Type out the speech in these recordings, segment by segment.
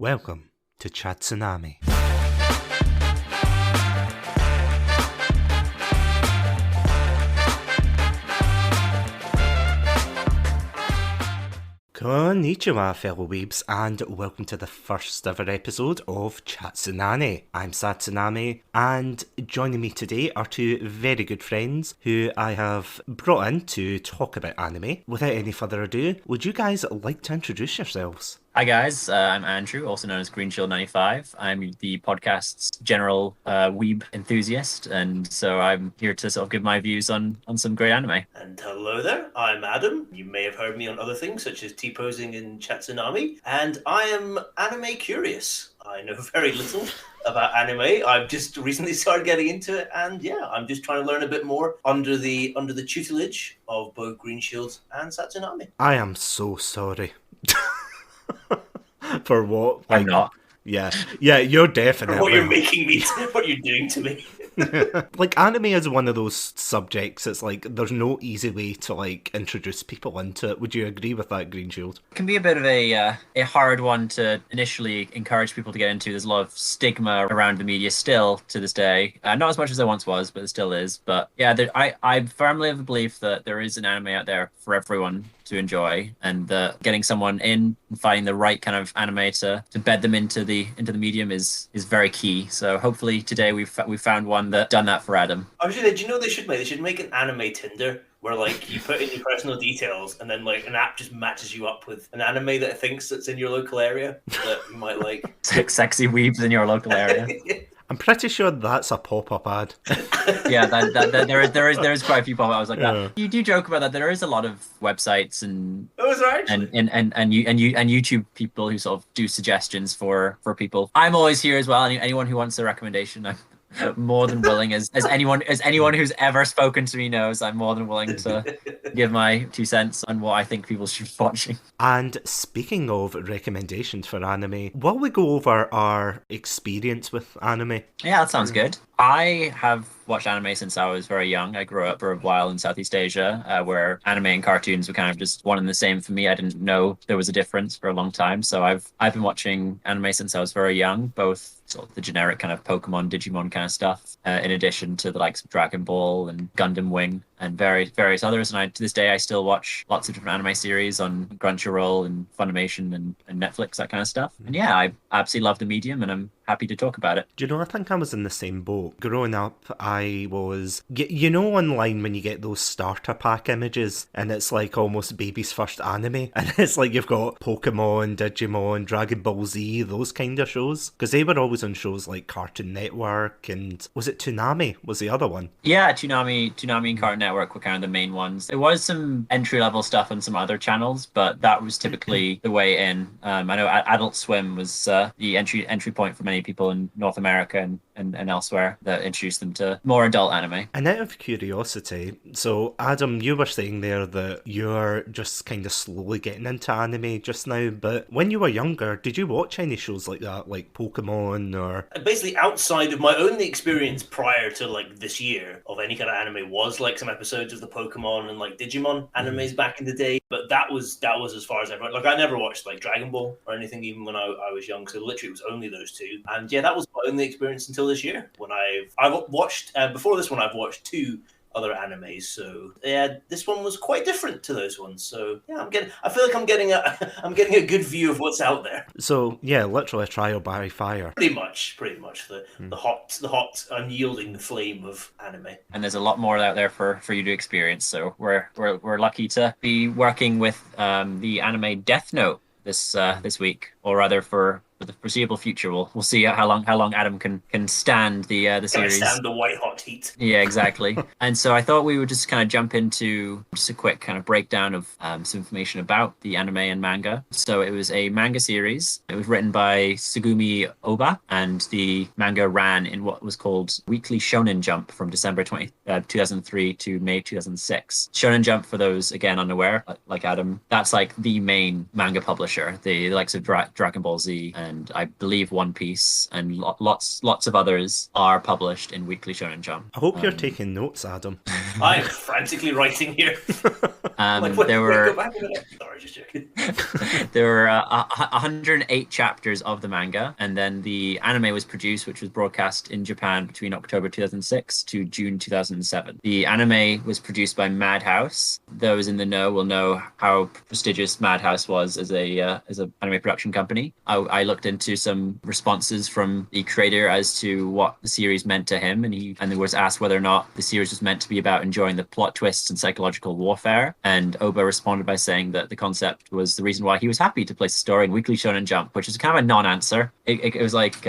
Welcome to Chatsu-nani. Konnichiwa, fellow weebs, and welcome to the first ever episode of Chatsu-nani. I'm Satsunami, and joining me today are two very good friends who I have brought in to talk about anime. Without any further ado, would you guys like to introduce yourselves? Hi guys, I'm Andrew, also known as Greenshields 95. I'm the podcast's general weeb enthusiast, and so I'm here to sort of give my views on some great anime. And hello there, I'm Adam. You may have heard me on other things such as T-posing in Chatsu-nani, and I am anime curious. I know very little about anime. I've just recently started getting into it, and yeah, I'm just trying to learn a bit more under the tutelage of both Greenshields and Satsunami. I am so sorry. For what? I'm not. Yeah, you're definitely. What you're making me, what you're doing to me. Like, anime is one of those subjects, it's like, there's no easy way to, like, introduce people into it. Would you agree with that, Greenshield? It can be a bit of a hard one to initially encourage people to get into. There's a lot of stigma around the media still to this day. Not as much as there once was, but it still is. But yeah, I firmly have the belief that there is an anime out there for everyone to enjoy, and getting someone in and finding the right kind of anime to bed them into the medium is very key. So hopefully today we've found one that done that for Adam. Actually, do you know what they should make? They should make an anime Tinder where, like, you put in your personal details and then, like, an app just matches you up with an anime that it thinks that's in your local area that you might like. Sexy weebs in your local area. I'm pretty sure that's a pop-up ad. Yeah, there is quite a few pop-ups. I was like, that. You do joke about that. There is a lot of websites and YouTube people who sort of do suggestions for people. I'm always here as well. Anyone who wants a recommendation, I'm more than willing. As anyone who's ever spoken to me knows, I'm more than willing to give my 2 cents on what I think people should be watching. And speaking of recommendations for anime, will we go over our experience with anime? Yeah, that sounds good. I have watched anime since I was very young. I grew up for a while in Southeast Asia, where anime and cartoons were kind of just one and the same for me. I didn't know there was a difference for a long time. So I've been watching anime since I was very young, both sort of the generic kind of Pokemon, Digimon kind of stuff, in addition to the likes of Dragon Ball and Gundam Wing and various others. And to this day, I still watch lots of different anime series on Crunchyroll and Funimation and Netflix, that kind of stuff. And yeah, I absolutely love the medium, and I'm happy to talk about it. Do you know, I think I was in the same boat. Growing up, I was... You know online when you get those starter pack images, and it's like almost baby's first anime, and it's like you've got Pokemon, Digimon, Dragon Ball Z, those kind of shows? Because they were always on shows like Cartoon Network, and was it Toonami was the other one? Yeah, Toonami and Cartoon Network were kind of the main ones. There was some entry-level stuff on some other channels, but that was typically the way in. I know Adult Swim was the entry point for many people in North America and elsewhere that introduced them to more adult anime. And out of curiosity, so Adam, you were saying there that you're just kind of slowly getting into anime just now, but when you were younger, did you watch any shows like that, like Pokemon or... Basically, outside of my only experience prior to, like, this year of any kind of anime was, like, some episodes of the Pokemon and, like, Digimon animes back in the day, but that was as far as I went. Like, I never watched, like, Dragon Ball or anything even when I was young, so literally it was only those two. And yeah, that was my only experience until this year when I've watched, before this one, I've watched 2 other animes, so yeah, this one was quite different to those ones. So yeah, I feel like I'm getting a good view of what's out there. So yeah, literally a trial by fire. Pretty much the hot unyielding flame of anime. And there's a lot more out there for you to experience. So we're lucky to be working with the anime Death Note this week, or rather for the foreseeable future. We'll see how long Adam can stand the series. Stand the white hot heat. Yeah, exactly. And so I thought we would just kind of jump into just a quick kind of breakdown of some information about the anime and manga. So it was a manga series. It was written by Sugumi Oba, and the manga ran in what was called Weekly Shonen Jump from December 2003 to May 2006. Shonen Jump, for those again unaware, like Adam, that's like the main manga publisher. The likes of Dragon Ball Z and I believe One Piece and lots of others are published in Weekly Shonen Jump. I hope you're taking notes, Adam. I'm frantically writing here. There were just joking. There were 108 chapters of the manga, and then the anime was produced, which was broadcast in Japan between October 2006 to June 2007. The anime was produced by Madhouse. Those in the know will know how prestigious Madhouse was as a anime production company. I looked into some responses from the creator as to what the series meant to him, and was asked whether or not the series was meant to be about enjoying the plot twists and psychological warfare. And Oba responded by saying that the concept was the reason why he was happy to place the story in Weekly Shonen Jump, which is kind of a non-answer. It was like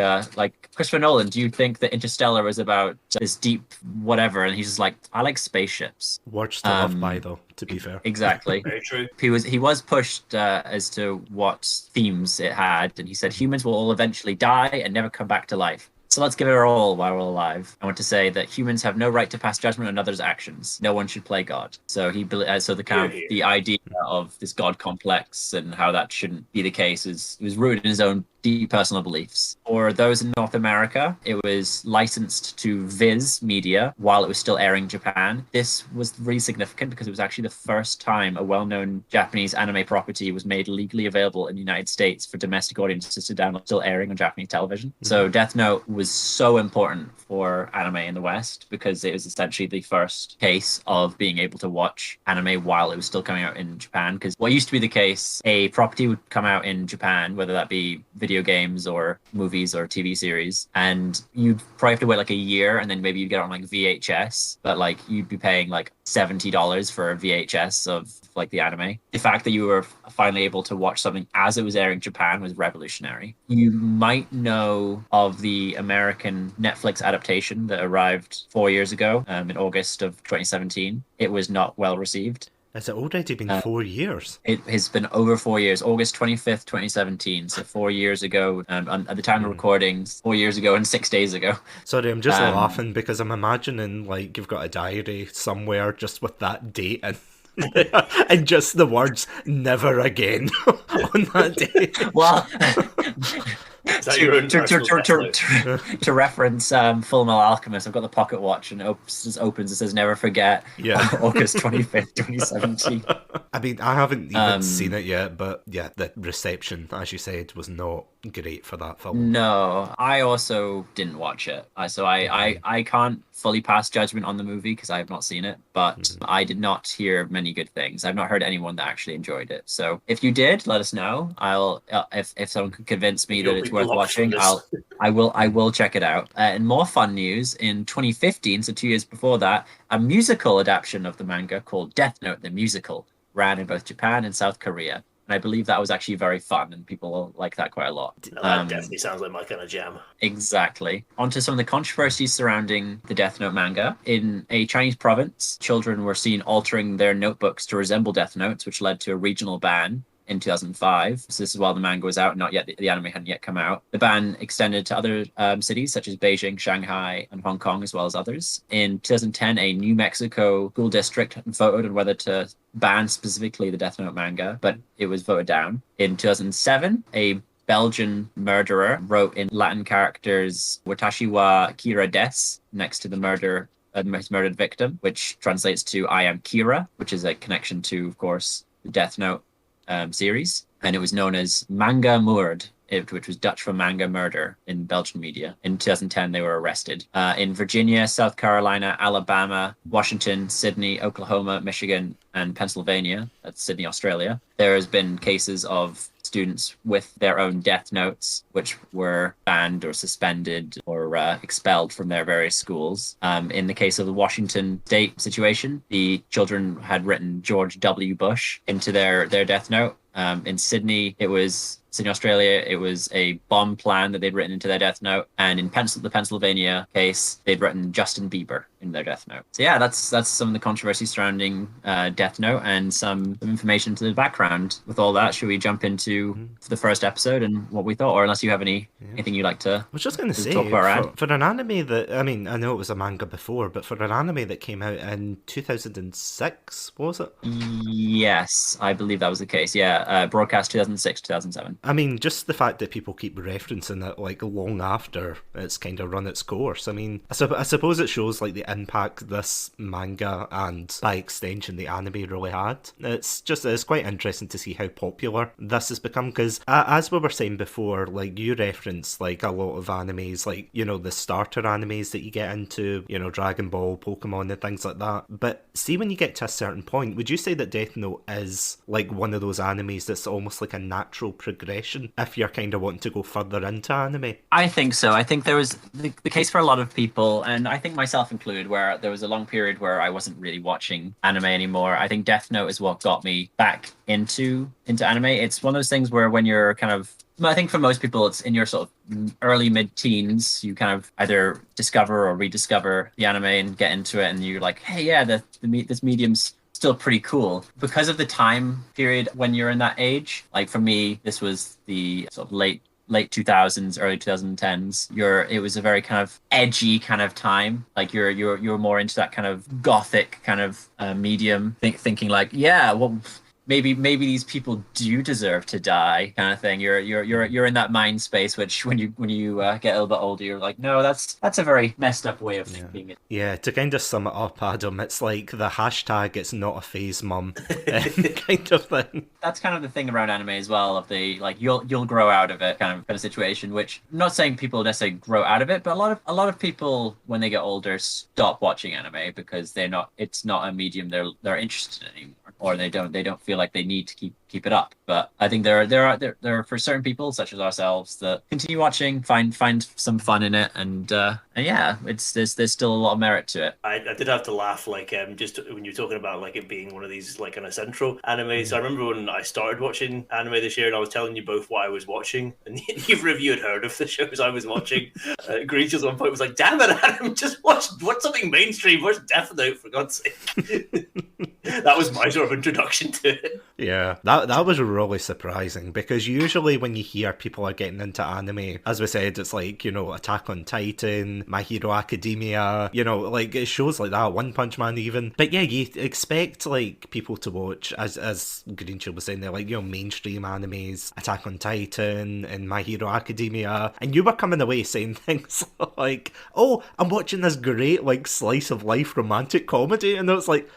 Christopher Nolan, do you think that Interstellar was about this deep whatever? And he's just like, I like spaceships. Words to live by, though, to be fair. Exactly. Very true. He was pushed as to what themes it had, and he said humans will all eventually die and never come back to life. So let's give it our all while we're alive. I want to say that humans have no right to pass judgment on others' actions. No one should play God. So the idea of this God complex and how that shouldn't be the case was rooted in his own deep personal beliefs. For those in North America, it was licensed to Viz Media while it was still airing in Japan. This was really significant because it was actually the first time a well-known Japanese anime property was made legally available in the United States for domestic audiences to download, still airing on Japanese television. Mm-hmm. So Death Note was so important for anime in the West because it was essentially the first case of being able to watch anime while it was still coming out in Japan. Because what used to be the case, a property would come out in Japan, whether that be video games or movies or TV series, and you'd probably have to wait like a year, and then maybe you'd get it on like VHS, but like you'd be paying like $70 for a VHS of like the anime. The fact that you were finally able to watch something as it was airing in Japan was revolutionary. You might know of the American Netflix adaptation that arrived 4 years ago in August of 2017. It was not well received. Has it already been 4 years? It has been over 4 years. August 25th, 2017. So 4 years ago, at the time of recording, 4 years ago and 6 days ago. Sorry, I'm just laughing because I'm imagining like you've got a diary somewhere just with that date and and just the words "never again" on that day. Well, to reference Full Metal Alchemist, I've got the pocket watch and it opens. It says "Never forget." Yeah, August 25th, 2017. I mean, I haven't even seen it yet, but yeah, the reception, as you said, was not great for that film. No, I also didn't watch it. I can't fully pass judgment on the movie because I have not seen it, but I did not hear many good things. I've not heard anyone that actually enjoyed it. So if you did, let us know. I'll if someone could convince me that it's worth watching, I will check it out. And more fun news, in 2015, so 2 years before that, a musical adaptation of the manga called Death Note the Musical ran in both Japan and South Korea. And I believe that was actually very fun, and people like that quite a lot. No, that definitely sounds like my kind of jam. Exactly. On to some of the controversies surrounding the Death Note manga. In a Chinese province, children were seen altering their notebooks to resemble Death Notes, which led to a regional ban in 2005. So this is while the manga was out, not yet the anime hadn't yet come out. The ban extended to other cities such as Beijing, Shanghai, and Hong Kong, as well as others. In 2010, a New Mexico school district voted on whether to ban specifically the Death Note manga, but it was voted down. In 2007, a Belgian murderer wrote in Latin characters "Watashi wa Kira des" next to the murdered victim, which translates to "I am Kira," which is a connection to, of course, the Death Note series, and it was known as Manga Moord, which was Dutch for manga murder in Belgian media. In 2010, they were arrested. In Virginia, South Carolina, Alabama, Washington, Sydney, Oklahoma, Michigan, and Pennsylvania, that's Sydney, Australia, there has been cases of students with their own death notes, which were banned or suspended or expelled from their various schools. In the case of the Washington State situation, the children had written George W. Bush into their death note. In Sydney, Australia, it was a bomb plan that they'd written into their death note. And in the Pennsylvania case, they'd written Justin Bieber in their death note. So yeah, that's some of the controversy surrounding Death Note and some information to the background. With all that, should we jump into the first episode and what we thought? Or unless you have anything you'd like to I was just going to say, talk about, for an anime that, I mean, I know it was a manga before, but for an anime that came out in 2006, was it? Yes, I believe that was the case. Yeah, broadcast 2006, 2007. I mean, just the fact that people keep referencing it like long after it's kind of run its course. I mean, I suppose it shows like the impact this manga and by extension the anime really had. It's quite interesting to see how popular this has become, because as we were saying before, like you referenced like a lot of animes, like, you know, the starter animes that you get into, you know, Dragon Ball, Pokemon and things like that. But see, when you get to a certain point, would you say that Death Note is like one of those animes that's almost like a natural progression if you're kind of wanting to go further into anime? I think so. I think there was the case for a lot of people, and I think myself included, where there was a long period where I wasn't really watching anime anymore. I think Death Note is what got me back into anime. It's one of those things where when you're kind of, I think for most people, it's in your sort of early mid-teens, you kind of either discover or rediscover the anime and get into it, and you're like, hey, yeah, this medium's still pretty cool. Because of the time period when you're in that age, like for me, this was the sort of late 2000s, early 2010s. It was a very kind of edgy kind of time. Like you're more into that kind of gothic kind of medium, thinking like, yeah, well, maybe these people do deserve to die, kind of thing. You're in that mind space, which when you get a little bit older, you're like, no, that's a very messed up way of thinking. Yeah, to kind of sum it up, Adam, it's like the hashtag "it's not a phase, mum" kind of thing. That's kind of the thing around anime as well, of the like you'll grow out of it kind of situation. Which I'm not saying people necessarily grow out of it, but a lot of people when they get older stop watching anime because it's not a medium they're interested in anymore, or they don't feel like they need to keep it up. But I think there are for certain people such as ourselves that continue watching, find some fun in it, and yeah, there's still a lot of merit to it. I did have to laugh, like just when you're talking about like it being one of these like kind of central animes. So I remember when I started watching anime this year, and I was telling you both what I was watching, and neither of you had heard of the shows I was watching. Greenshields at one point was like, "Damn it, Adam, just watch something mainstream. Watch Death Note, for God's sake." That was my sort of introduction to it. Yeah, that was really surprising, because usually when you hear people are getting into anime, as we said, it's like, you know, Attack on Titan, My Hero Academia, you know, like shows like that, One Punch Man even. But yeah, you expect like people to watch, as Greenshield was saying there, like, you know, mainstream animes, Attack on Titan and My Hero Academia, and you were coming away saying things like, oh, I'm watching this great like slice of life romantic comedy, and it's like,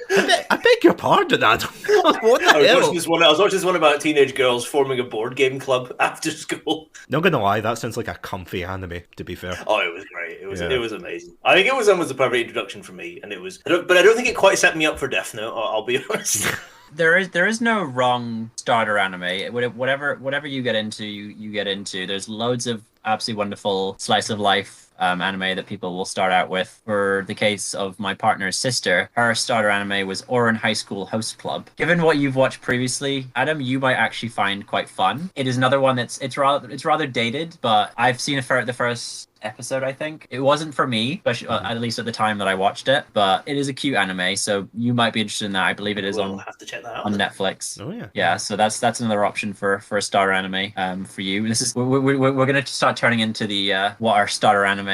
I beg your pardon, Adam. What the hell? I was watching this one about teenage girls forming a board game club after school. Not gonna lie, that sounds like a comfy anime, to be fair. Oh, it was great. It was amazing. I think it was almost the perfect introduction for me, and it was. But I don't think it quite set me up for Death Note. I'll be honest. There is no wrong starter anime. Whatever you get into, you get into. There's loads of absolutely wonderful slice of life anime that people will start out with. For the case of my partner's sister, her starter anime was Ouran High School Host Club. Given what you've watched previously, Adam, you might actually find quite fun. It is another one it's rather dated, but I've seen the first episode. I think it wasn't for me, but at least at the time that I watched it. But it is a cute anime, so you might be interested in that. I believe it is We'll have to check that out on Netflix. Oh yeah, yeah. So that's another option for a starter anime for you. This is we're gonna start turning into the what are starter anime.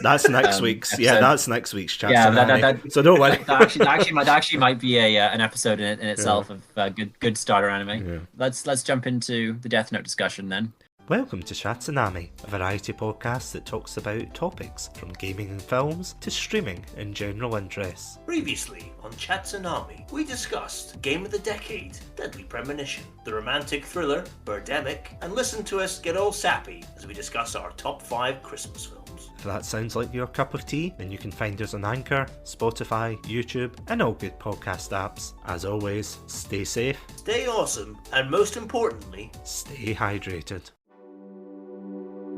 That's next week's. Yeah, that's next week's chat. Yeah, so don't worry. that actually might be an episode in itself of good starter anime. Yeah. Let's jump into the Death Note discussion then. Welcome to Chatsu-nani, a variety podcast that talks about topics from gaming and films to streaming and general interests. Previously on Chatsu-nani, we discussed Game of the Decade, Deadly Premonition, the romantic thriller Birdemic, and listen to us get all sappy as we discuss our top 5 Christmas films. If that sounds like your cup of tea, then you can find us on Anchor, Spotify, YouTube, and all good podcast apps. As always, stay safe, Stay awesome, and most importantly, stay hydrated.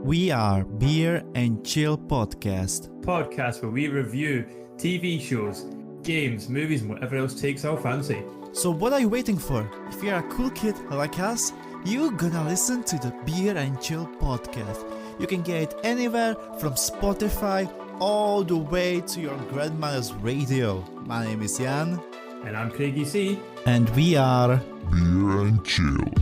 We are Beer and Chill Podcast. Podcast where we review TV shows, games, movies, and whatever else takes our fancy. So what are you waiting for? If you're a cool kid like us, you're gonna listen to the Beer and Chill Podcast. You can get it anywhere from Spotify all the way to your grandmother's radio. My name is Jan. And I'm Craigie C. And we are Beer and Chill.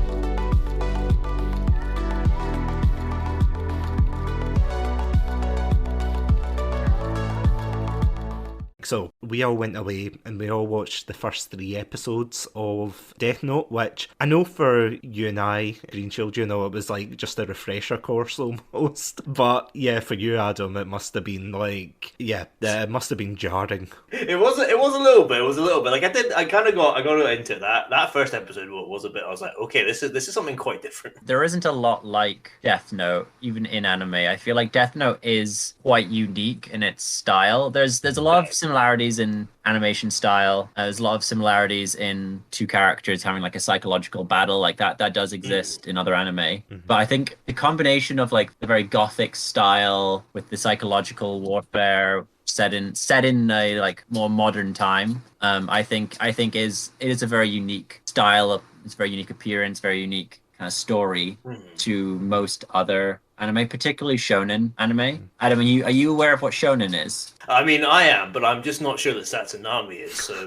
So we all went away and we all watched the first 3 episodes of Death Note, which I know for you and I, Greenshield, you know, it was like just a refresher course almost. But yeah, for you, Adam, it must have been like, yeah, it must have been jarring. It was a little bit. It was a little bit. Like I got into that. That first episode was a bit. I was like, okay, this is something quite different. There isn't a lot like Death Note, even in anime. I feel like Death Note is quite unique in its style. There's a lot of similarities in animation style. There's a lot of similarities in two characters having like a psychological battle, like that does exist in other anime. But I think the combination of like the very gothic style with the psychological warfare set in a like more modern time, I think it is a very unique style. It's a very unique appearance, very unique kind of story to most other anime, particularly shonen anime. Adam, are you aware of what shonen is? I mean, I am, but I'm just not sure that Satsunami is. So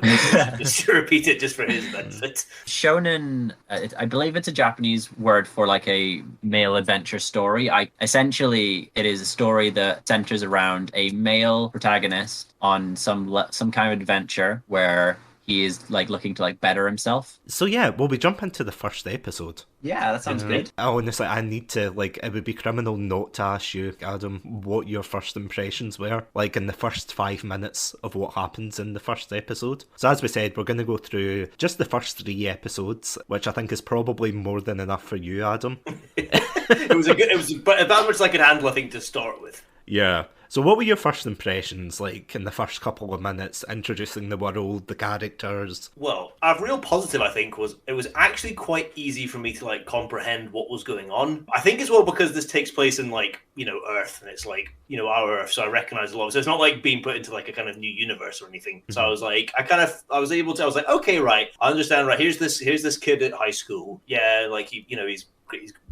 just repeat it just for his benefit. Shonen, I believe it's a Japanese word for like a male adventure story. Essentially, it is a story that centers around a male protagonist on some kind of adventure where he is like looking to like better himself. So yeah, well, we jump into the first episode. Yeah, that sounds good. Honestly, I need to, like, it would be criminal not to ask you, Adam, what your first impressions were, like, in the first 5 minutes of what happens in the first episode. So as we said, we're going to go through just the first 3 episodes, which I think is probably more than enough for you, Adam. It was but that much as I could handle, I think, to start with. Yeah. So what were your first impressions, like, in the first couple of minutes, introducing the world, the characters? Well, a real positive, I think, was it was actually quite easy for me to, like, comprehend what was going on. I think as well because this takes place in, like, you know, Earth, and it's, like, you know, our Earth, so I recognize a lot. So it's not, like, being put into, like, a kind of new universe or anything. So I was, like, I was like, okay, right, I understand, right, here's this kid at high school. Yeah, like, he's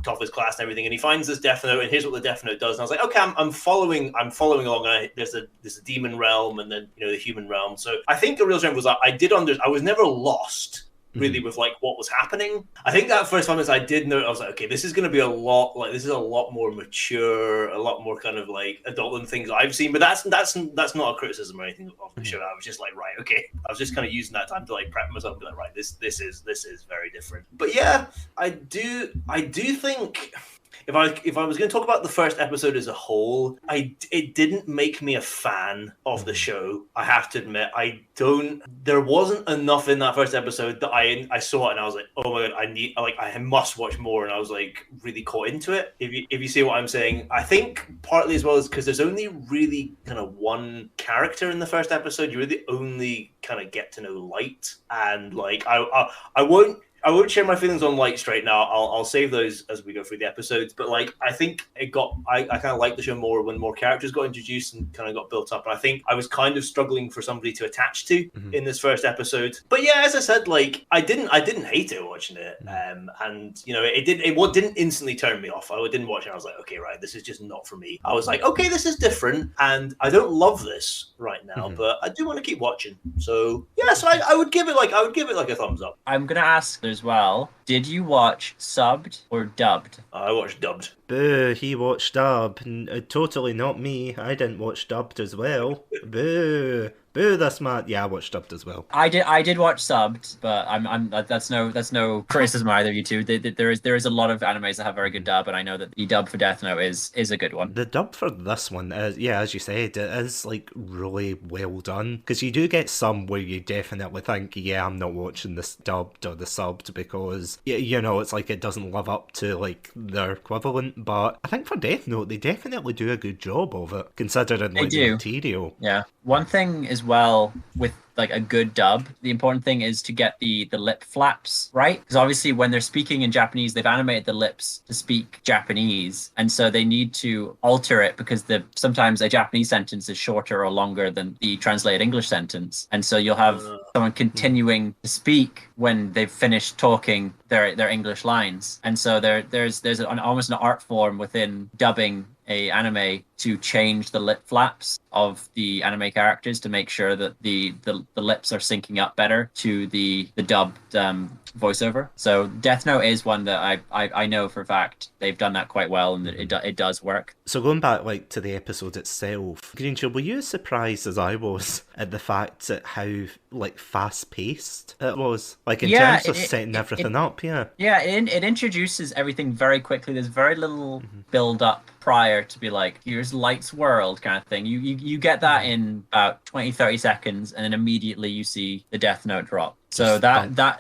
top of his class and everything, and he finds this Death Note, and here's what the Death Note does. And I was like, okay, I'm following along. There's a demon realm, and then, you know, the human realm. So I think the real strength was I was never lost really with like what was happening. I think that first time I did know, I was like, okay, this is going to be a lot more mature, a lot more kind of like adult than things I've seen. But that's not a criticism or anything of the show. I was just like, right, okay. I was just kind of using that time to like prep myself and be like, right, this is very different. But yeah, I do think if I was going to talk about the first episode as a whole, it didn't make me a fan of the show. I have to admit, there wasn't enough in that first episode that I saw it and I was like, oh my god, I must watch more, and I was like really caught into it. If you see what I'm saying, I think partly as well is because there's only really kind of one character in the first episode. You really only kind of get to know Light, and like I won't share my feelings on Light straight now. I'll save those as we go through the episodes. But like, I think I kind of liked the show more when more characters got introduced and kind of got built up. And I think I was kind of struggling for somebody to attach to in this first episode. But yeah, as I said, like I didn't hate it watching it. And you know, it didn't instantly turn me off. I didn't watch it. I was like, okay, right, this is just not for me. I was like, okay, this is different, and I don't love this right now, but I do want to keep watching. So yeah, so I would give it like a thumbs up. I'm gonna ask as well, did you watch subbed or dubbed? I watched dubbed. Boo, he watched dub. Totally not me. I didn't watch dubbed as well. Boo. Boo, that's mad. Yeah, I watched dubbed as well. I did watch subbed, but that's no criticism either of you two. There is a lot of animes that have very good dub, and I know that the dub for Death Note is a good one. The dub for this one is, yeah, as you said, it is like really well done, because you do get some where you definitely think, yeah, I'm not watching this dubbed or the subbed because, you know, it's like it doesn't live up to like their equivalent. But I think for Death Note, they definitely do a good job of it, considering like the material. Yeah. One thing as well with like a good dub, the important thing is to get the lip flaps right, because obviously when they're speaking in Japanese, they've animated the lips to speak Japanese, and so they need to alter it because sometimes a Japanese sentence is shorter or longer than the translated English sentence, and so you'll have someone continuing to speak when they've finished talking their English lines, and so there's almost an art form within dubbing a anime to change the lip flaps of the anime characters to make sure that the lips are syncing up better to the dubbed voiceover. So Death Note is one that I know for a fact they've done that quite well, and it does work. So going back like to the episode itself, Greenshield, were you as surprised as I was at the fact at how like fast paced it was? Like in terms of setting everything up, yeah. Yeah, it introduces everything very quickly. There's very little build up prior to be like, here's Light's world kind of thing. You get that in about 20-30 seconds, and then immediately you see the Death Note drop. So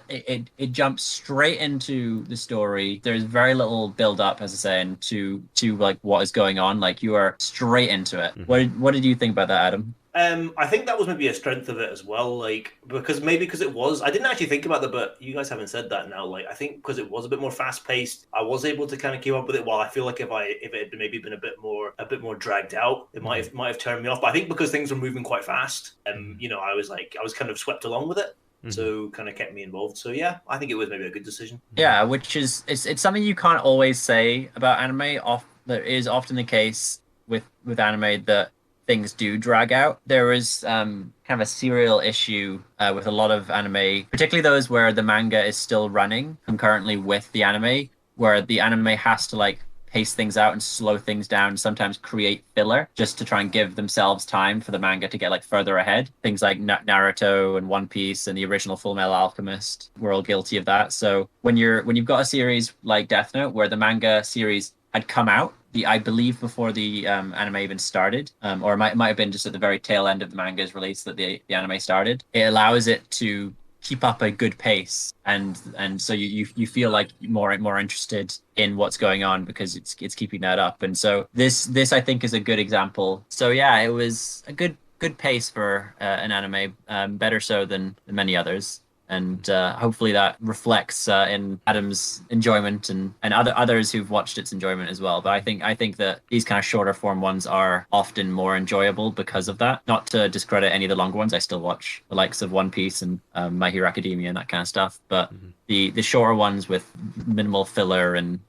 it jumps straight into the story. There's very little build up, as I say, and to like what is going on. Like you are straight into it. What did you think about that, Adam? I think that was maybe a strength of it as well, like because it was. I didn't actually think about that, but you guys haven't said that now. Like I think because it was a bit more fast paced, I was able to kind of keep up with it. While I feel like if it had maybe been a bit more dragged out, it might have turned me off. But I think because things were moving quite fast, and I was kind of swept along with it. So kind of kept me involved. So yeah, I think it was maybe a good decision. Yeah, which is it's something you can't always say about anime. There is often the case with anime that things do drag out. There is kind of a serial issue with a lot of anime, particularly those where the manga is still running concurrently with the anime, where the anime has to like pace things out and slow things down, sometimes create filler just to try and give themselves time for the manga to get like further ahead. Things like Naruto and One Piece and the original Full Metal Alchemist were all guilty of that. So when you've got a series like Death Note where the manga series had come out, I believe before the anime even started, or it might have been just at the very tail end of the manga's release that the anime started. It allows it to keep up a good pace, and so you feel like more interested in what's going on because it's keeping that up. And so this I think is a good example. So yeah, it was a good pace for an anime, better so than many others. And hopefully that reflects in Adam's enjoyment and others who've watched its enjoyment as well. But I think that these kind of shorter form ones are often more enjoyable because of that. Not to discredit any of the longer ones. I still watch the likes of One Piece and My Hero Academia and that kind of stuff. But the shorter ones with minimal filler and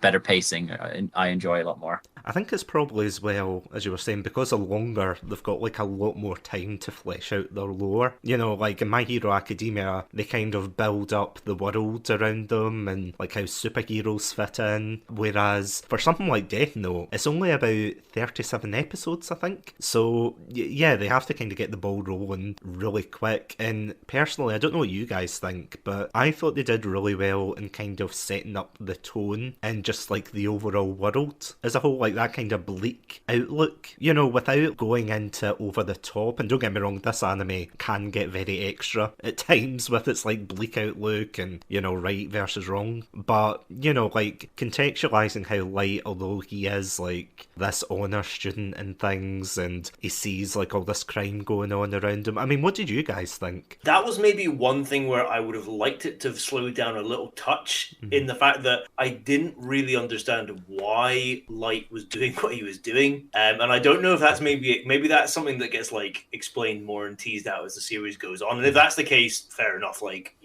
better pacing, I enjoy a lot more. I think it's probably as well, as you were saying, because they're longer, they've got like a lot more time to flesh out their lore. Like in My Hero Academia, they kind of build up the world around them and like how superheroes fit in. Whereas for something like Death Note, it's only about 37 episodes, I think. So yeah, they have to kind of get the ball rolling really quick. And personally, I don't know what you guys think, but I thought they did really well in kind of setting up the tone and just like the overall world as a whole. Like that kind of bleak outlook, without going into over the top. And don't get me wrong, this anime can get very extra at times with its like bleak outlook and, right versus wrong. But, like contextualizing how Light, although he is like this honour student and things, and he sees like all this crime going on around him. I mean, what did you guys think? That was maybe one thing where I would have liked it to have slowed down a little touch in the fact that I didn't really understand why Light was doing what he was doing, and I don't know if that's maybe that's something that gets like explained more and teased out as the series goes on. And if that's the case, fair enough. Like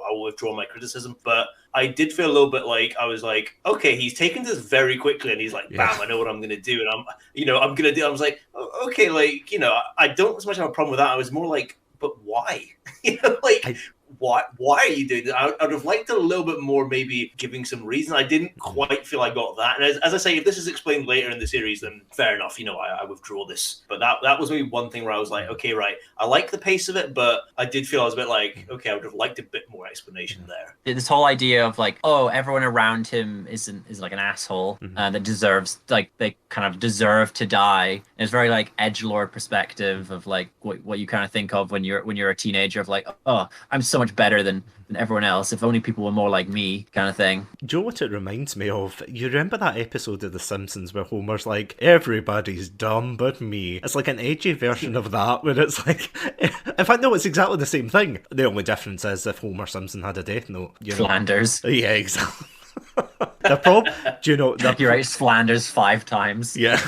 I'll withdraw my criticism, but I did feel a little bit like I was like, okay, he's taken this very quickly, and he's like, bam, I know what I'm gonna do, and I'm gonna do. I was like, oh, okay, like I don't so much have a problem with that. I was more like, but why? Why are you doing that? I would have liked a little bit more, maybe giving some reason. I didn't quite feel I got that. And as I say, if this is explained later in the series, then fair enough. I withdraw this. But that was maybe one thing where I was like, okay, right. I like the pace of it, but I did feel I was a bit like, okay, I would have liked a bit more explanation there. This whole idea of like, oh, everyone around him is like an asshole that deserves, like, they kind of deserve to die. And it's very like edgelord perspective of like what you kind of think of when you're a teenager of like, oh, I'm so much better than everyone else. If only people were more like me, kind of thing. Do you know what it reminds me of? You remember that episode of The Simpsons where Homer's like, everybody's dumb but me? It's like an edgy version of that, where it's like, in fact, no, it's exactly the same thing. The only difference is if Homer Simpson had a Death Note. Flanders. Yeah, exactly. The problem, do you know? You're right, Flanders 5 times. Yeah.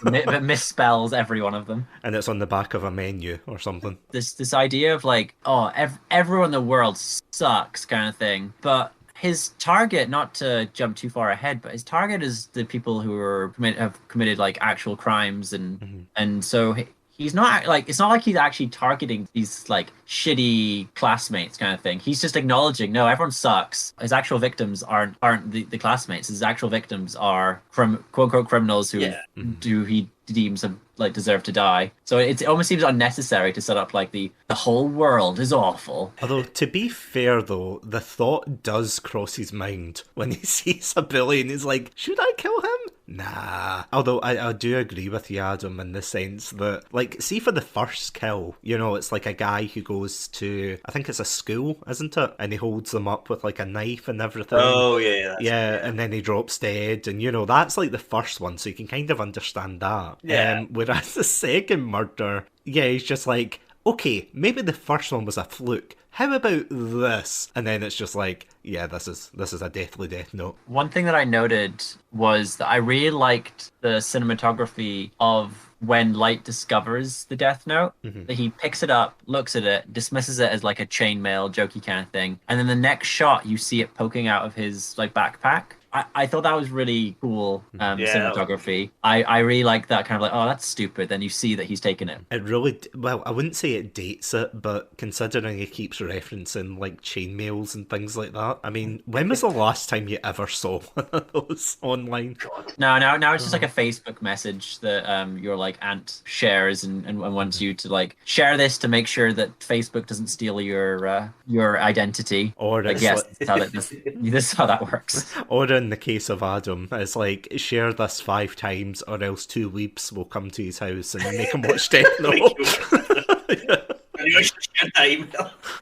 But misspells every one of them, and it's on the back of a menu or something. This idea of like, oh, everyone in the world sucks kind of thing. But his target, not to jump too far ahead, but his target is the people who have committed like actual crimes, and so he's not like, it's not like he's actually targeting these like shitty classmates kind of thing. He's just acknowledging, no, everyone sucks. His actual victims aren't the classmates. His actual victims are quote unquote criminals who he deems have like deserve to die. So it almost seems unnecessary to set up like the whole world is awful. Although, to be fair though, the thought does cross his mind when he sees a bully and he's like, should I kill him? Nah. Although I do agree with you, Adam, in the sense that, like, see for the first kill, you know, it's like a guy who goes to, I think it's a school, isn't it? And he holds them up with like a knife and everything. Oh, yeah. Yeah, and then he drops dead, and you know, that's like the first one, so you can kind of understand that. Yeah. Whereas the second murder, yeah, he's just like, okay, maybe the first one was a fluke. How about this? And then it's just like, yeah, this is a deathly death note. One thing that I noted was that I really liked the cinematography of when Light discovers the Death Note. That he picks it up, looks at it, dismisses it as like a chainmail, jokey kind of thing, and then the next shot you see it poking out of his like backpack. I thought that was really cool cinematography. I really like that kind of like, oh, that's stupid. Then you see that he's taken it. It really, well, I wouldn't say it dates it, but considering he keeps referencing like chainmails and things like that, I mean, when was the last time you ever saw one of those online? Now it's just like a Facebook message that your like aunt shares and wants you to like share this to make sure that Facebook doesn't steal your identity. Or like, it's yes, like... this is how that works. Or in the case of Adam, it's like, share this 5 times or else 2 weeps will come to his house and make him watch Death Note.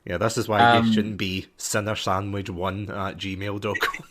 Yeah, this is why you shouldn't be sinnersandwich1@gmail.com.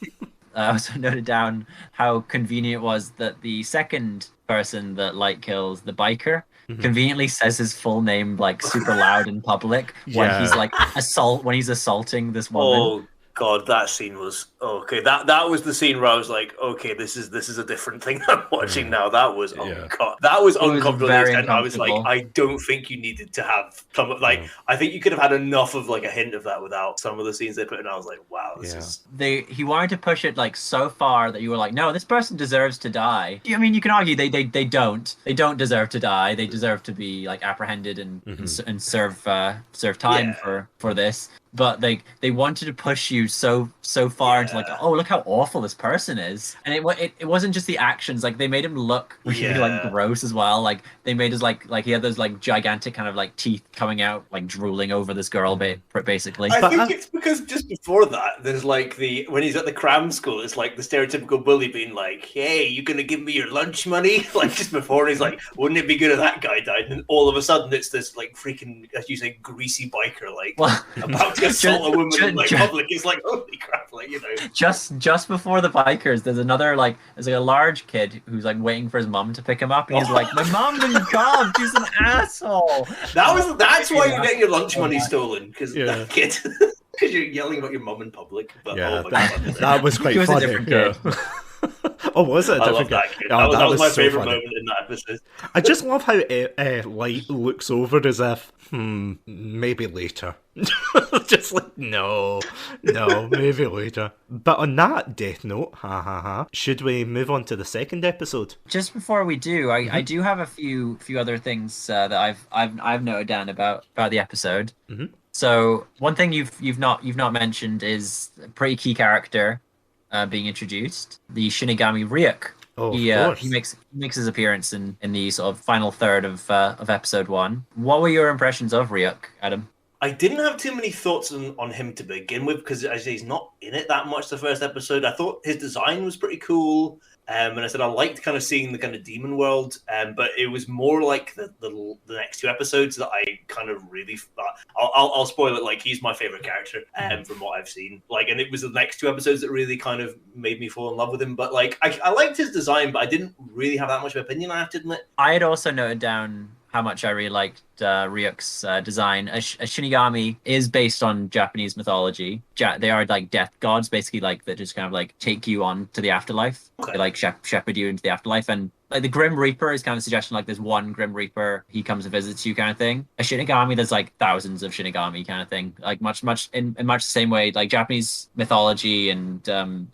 I also noted down how convenient it was that the second person that Light kills, the biker, conveniently says his full name like super loud in public when he's like assaulting this woman. Oh God, that scene was okay. That was the scene where I was like, okay, this is a different thing I'm watching now. That was that was uncomfortable. And I was like, I don't think you needed to have some like. I think you could have had enough of like a hint of that without some of the scenes they put in. I was like, wow, this is. He wanted to push it like so far that you were like, no, this person deserves to die. I mean, you can argue they don't deserve to die. They deserve to be like apprehended and serve time for this. But they wanted to push you so far into like, oh, look how awful this person is, and it wasn't just the actions. Like they made him look really like gross as well. Like they made us like he had those like gigantic kind of like teeth coming out, like drooling over this girl, basically. I think it's because just before that, there's like when he's at the cram school, it's like the stereotypical bully being like, "Hey, you gonna give me your lunch money?" Like just before, he's like, "Wouldn't it be good if that guy died?" And then all of a sudden, it's this like freaking, as you say, greasy biker like about to assault a woman in like public. It's like, holy crap, like, you know. Just before the bikers, there's like a large kid who's like waiting for his mom to pick him up, and he's like, my mom didn't come, she's an asshole. That's why you get your lunch money stolen, because that kid. Because you're yelling about your mum in public. But that was quite funny. A different kid. Oh, was it? I love that kid. That was my favourite moment in that episode. I just love how Light looks over as if, maybe later. Just like, no, maybe later. But on that Death Note, should we move on to the second episode? Just before we do, I do have a few other things that I've noted down about the episode. So one thing you've not mentioned is a pretty key character being introduced, the Shinigami Ryuk. Oh, he makes his appearance in the sort of final third of episode 1. What were your impressions of Ryuk, Adam? I didn't have too many thoughts on him to begin with, because as I say, he's not in it that much the first episode. I thought his design was pretty cool. And I said I liked kind of seeing the kind of demon world, but it was more like the next 2 episodes that I kind of really. I'll spoil it. Like, he's my favorite character from what I've seen. Like, and it was the next 2 episodes that really kind of made me fall in love with him. But like, I liked his design, but I didn't really have that much of an opinion, I have to admit. I had also noted down how much I really liked Ryuk's design. A Shinigami is based on Japanese mythology. They are like death gods, basically, like that just kind of like take you on to the afterlife. Okay. They like shepherd you into the afterlife. And like the Grim Reaper is kind of suggesting like there's one Grim Reaper, he comes and visits you kind of thing. A Shinigami, there's like thousands of Shinigami kind of thing. Like much in much the same way, like Japanese mythology and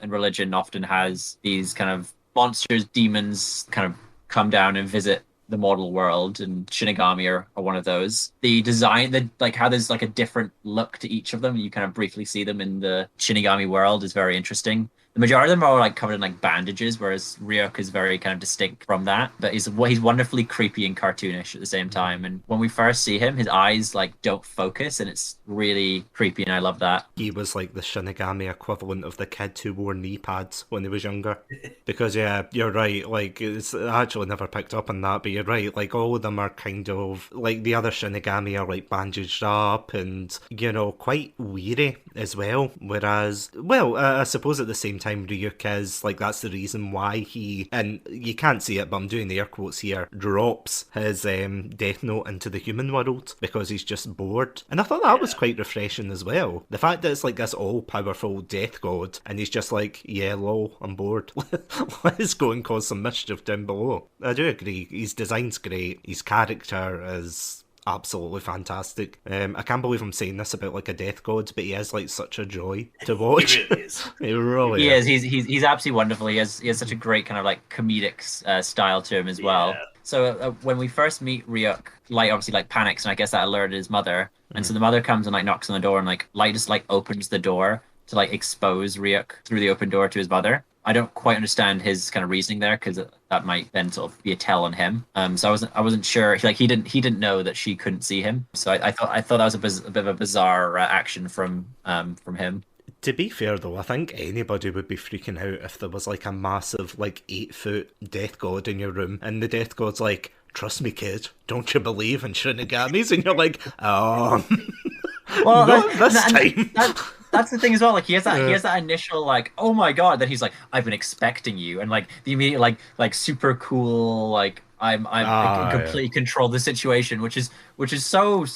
religion often has these kind of monsters, demons kind of come down and visit the model world, and Shinigami are one of those. The design, like how there's like a different look to each of them. You kind of briefly see them in the Shinigami world is very interesting. The majority of them are like covered in like bandages, whereas Ryuk is very kind of distinct from that. But he's wonderfully creepy and cartoonish at the same time. And when we first see him, his eyes like don't focus, and it's really creepy, and I love that. He was like the Shinigami equivalent of the kid who wore knee pads when he was younger. Because yeah, you're right. Like I actually never picked up on that, but you're right. Like all of them are kind of like the other Shinigami are like bandaged up and quite weary as well. Whereas, well, I suppose at the same time Ryuk is like that's the reason why he, and you can't see it but I'm doing the air quotes here, drops his death note into the human world because he's just bored. And I thought that was quite refreshing as well. The fact that it's like this all-powerful death god and he's just like, yeah, lol, I'm bored. Let's go and cause some mischief down below. I do agree, his design's great, his character is absolutely fantastic. I can't believe I'm saying this about like a death god, but he is like such a joy to watch. He really is. He really He is. He's absolutely wonderful. He has such a great kind of like comedic style to him as well. Yeah. So when we first meet Ryuk, Light obviously like panics, and I guess that alerted his mother. And so the mother comes and like knocks on the door, and like Light just like opens the door to like expose Ryuk through the open door to his mother. I don't quite understand his kind of reasoning there, because that might then sort of be a tell on him. So I wasn't sure. Like he didn't know that she couldn't see him. So I thought that was a bit of a bizarre action from him. To be fair though, I think anybody would be freaking out if there was like a massive like 8-foot death god in your room and the death god's like, trust me kid, don't you believe in Shinigamis? And you're like, oh, well, not this time. That's the thing as well. Like he has that initial like, oh my god. Then he's like, I've been expecting you, and like the immediate like super cool like I can completely control the situation, which is so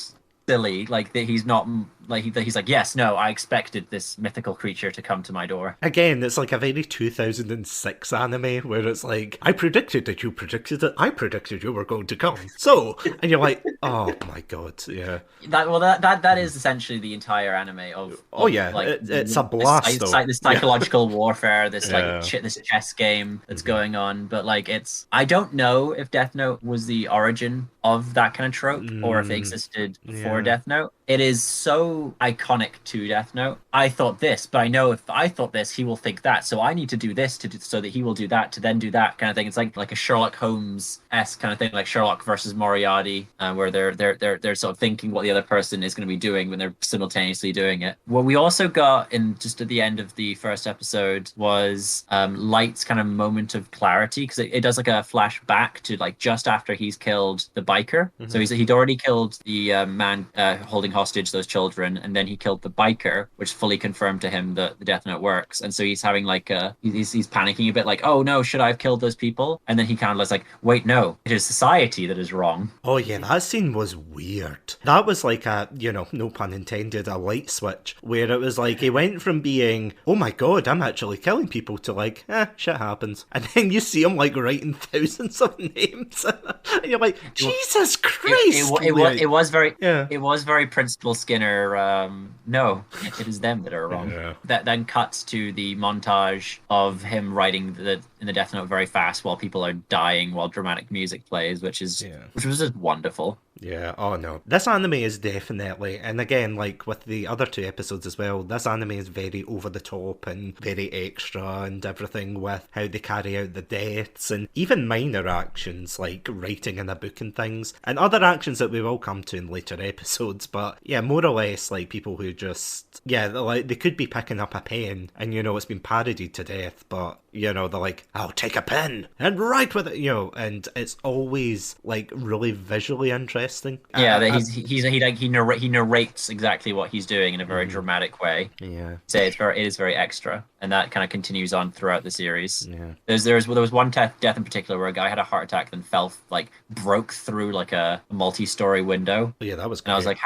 silly. Like that he's not like he's like, yes, no, I expected this mythical creature to come to my door. Again, it's like a very 2006 anime where it's like, I predicted that you predicted it, I predicted you were going to come. So, and you're like, oh my god, yeah. That is essentially the entire anime of yeah, like, it's a blast though. This psychological warfare, this like this chess game that's going on. But like I don't know if Death Note was the origin of that kind of trope or if it existed before Death Note. It is so iconic to Death Note. I thought this, but I know if I thought this, he will think that. So I need to do this so that he will do that to then do that kind of thing. It's like a Sherlock Holmes-esque kind of thing, like Sherlock versus Moriarty, where they're sort of thinking what the other person is going to be doing when they're simultaneously doing it. What we also got in just at the end of the first episode was Light's kind of moment of clarity, because it does like a flashback to like just after he's killed the biker. So he'd already killed the man holding hostage those children, and then he killed the biker, which fully confirmed to him that the Death Note works. And so he's having like he's panicking a bit, like, oh no, should I have killed those people? And then he kind of was like, wait, no, it is society that is wrong. Oh yeah, that scene was weird. That was like a, no pun intended, a light switch, where it was like he went from being, oh my god, I'm actually killing people, to like, shit happens. And then you see him like writing thousands of names, and you're like, Jesus Christ! It was very Principal Skinner. No, it is them that are wrong. Yeah. That then cuts to the montage of him writing in the Death Note very fast while people are dying while dramatic music plays, which was just wonderful. Yeah, oh no. This anime is definitely, and again, like with the other 2 episodes as well, this anime is very over the top and very extra and everything with how they carry out the deaths and even minor actions like writing in a book and things, and other actions that we will come to in later episodes, but yeah, more or less like people who just, like they could be picking up a pen and it's been parodied to death, but they're like, I'll take a pen and write with it, and it's always like really visually interesting. Yeah, he narrates exactly what he's doing in a very dramatic way. Yeah, so it is very extra, and that kind of continues on throughout the series. Yeah, there was one death in particular where a guy had a heart attack and broke through like a multi-story window. Yeah, that was great. And I was like,